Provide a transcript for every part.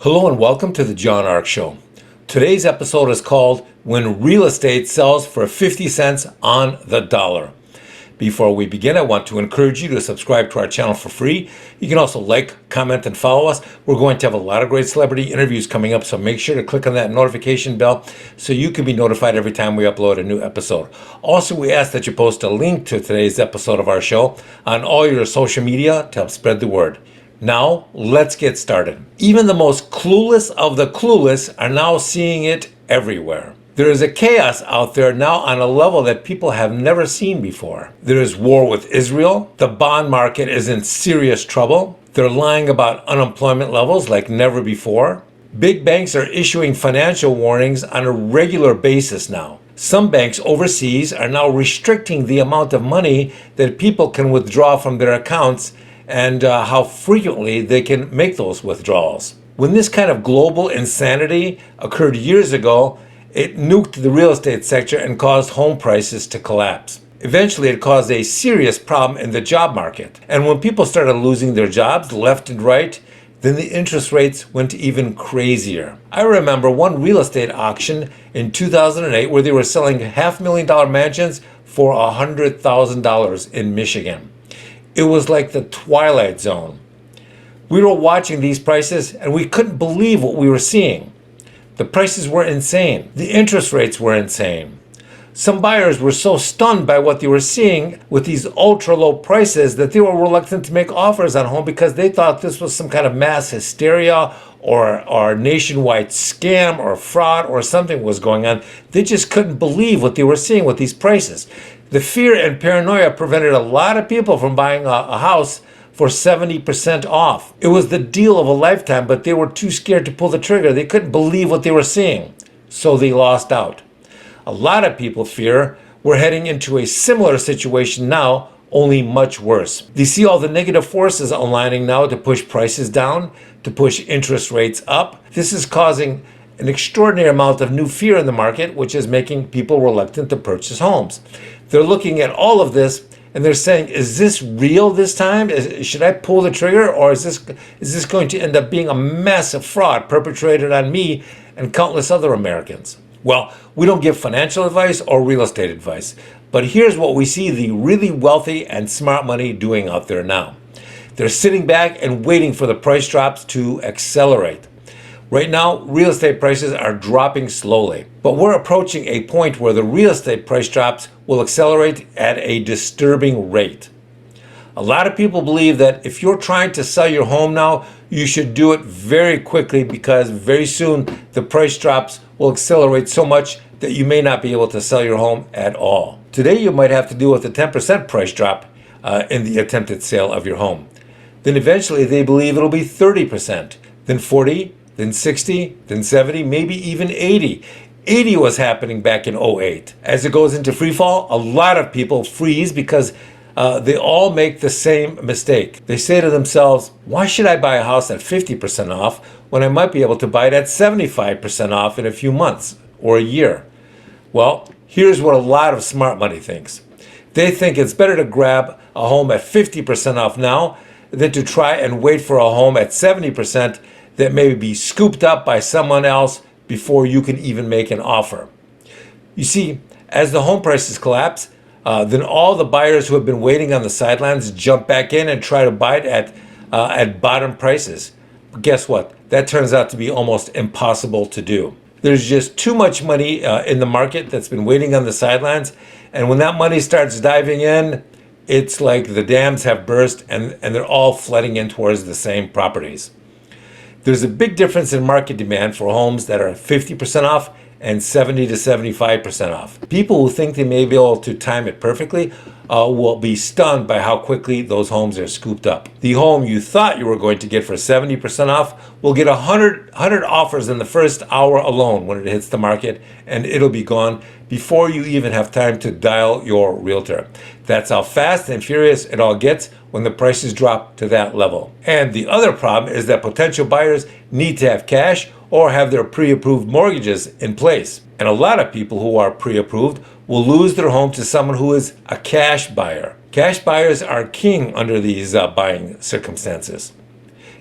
Hello and welcome to the John Ark Show. Today's episode is called When Real Estate Sells for 50 Cents on the Dollar. Before we begin, I want to encourage you to subscribe to our channel for free. You can also like, comment, and follow us. We're going to have a lot of great celebrity interviews coming up, so make sure to click on that notification bell so you can be notified every time we upload a new episode. Also, we ask that you post a link to today's episode of our show on all your social media to help spread the word. Now, let's get started. Even the most clueless of the clueless are now seeing it everywhere. There is a chaos out there now on a level that people have never seen before. There is war with Israel. The bond market is in serious trouble. They're lying about unemployment levels like never before. Big banks are issuing financial warnings on a regular basis now. Some banks overseas are now restricting the amount of money that people can withdraw from their accounts and how frequently they can make those withdrawals. When this kind of global insanity occurred years ago, it nuked the real estate sector and caused home prices to collapse. Eventually, it caused a serious problem in the job market. And when people started losing their jobs left and right, then the interest rates went even crazier. I remember one real estate auction in 2008 where they were selling $500,000 mansions for $100,000 in Michigan. It was like the Twilight Zone. We were watching these prices and we couldn't believe what we were seeing. The prices were insane. The interest rates were insane. Some buyers were so stunned by what they were seeing with these ultra low prices that they were reluctant to make offers on home because they thought this was some kind of mass hysteria or nationwide scam or fraud or something was going on. They just couldn't believe what they were seeing with these prices. The fear and paranoia prevented a lot of people from buying a house for 70% off. It was the deal of a lifetime, but they were too scared to pull the trigger. They couldn't believe what they were seeing, so they lost out. A lot of people fear we're heading into a similar situation now, only much worse. They see all the negative forces aligning now to push prices down, to push interest rates up. This is causing an extraordinary amount of new fear in the market, which is making people reluctant to purchase homes. They're looking at all of this and they're saying, is this real this time? Should I pull the trigger, or is this going to end up being a massive fraud perpetrated on me and countless other Americans? Well, we don't give financial advice or real estate advice, but here's what we see the really wealthy and smart money doing out there now. They're sitting back and waiting for the price drops to accelerate. Right now, real estate prices are dropping slowly, but we're approaching a point where the real estate price drops will accelerate at a disturbing rate. A lot of people believe that if you're trying to sell your home now, you should do it very quickly because very soon the price drops will accelerate so much that you may not be able to sell your home at all. Today, you might have to deal with a 10% price drop in the attempted sale of your home. Then eventually they believe it'll be 30%, then 40%, then 60, then 70, maybe even 80. 80 was happening back in '08. As it goes into free fall, a lot of people freeze because they all make the same mistake. They say to themselves, why should I buy a house at 50% off when I might be able to buy it at 75% off in a few months or a year? Well, here's what a lot of smart money thinks. They think it's better to grab a home at 50% off now than to try and wait for a home at 70% that may be scooped up by someone else before you can even make an offer. You see, as the home prices collapse, then all the buyers who have been waiting on the sidelines jump back in and try to buy it at bottom prices. But guess what? That turns out to be almost impossible to do. There's just too much money in the market that's been waiting on the sidelines, and when that money starts diving in, it's like the dams have burst and they're all flooding in towards the same properties. There's a big difference in market demand for homes that are 50% off and 70 to 75% off. People who think they may be able to time it perfectly will be stunned by how quickly those homes are scooped up. The home you thought you were going to get for 70% off will get 100 offers in the first hour alone when it hits the market, and it'll be gone before you even have time to dial your realtor. That's how fast and furious it all gets when the prices drop to that level. And the other problem is that potential buyers need to have cash or have their pre-approved mortgages in place. And a lot of people who are pre-approved will lose their home to someone who is a cash buyer. Cash buyers are king under these buying circumstances.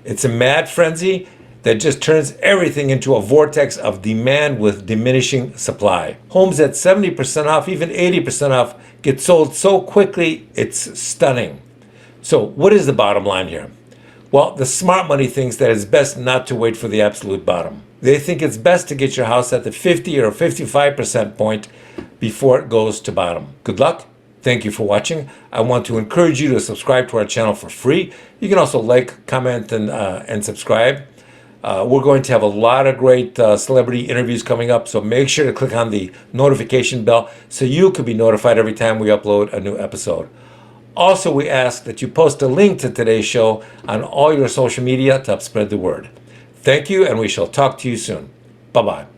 It's a mad frenzy that just turns everything into a vortex of demand with diminishing supply. Homes at 70% off, even 80% off, get sold so quickly, it's stunning. So what is the bottom line here? Well, the smart money thinks that it's best not to wait for the absolute bottom. They think it's best to get your house at the 50 or 55% point before it goes to bottom. Good luck. Thank you for watching. I want to encourage you to subscribe to our channel for free. You can also like, comment, and subscribe. We're going to have a lot of great celebrity interviews coming up, so make sure to click on the notification bell so you can be notified every time we upload a new episode. Also, we ask that you post a link to today's show on all your social media to help spread the word. Thank you, and we shall talk to you soon. Bye-bye.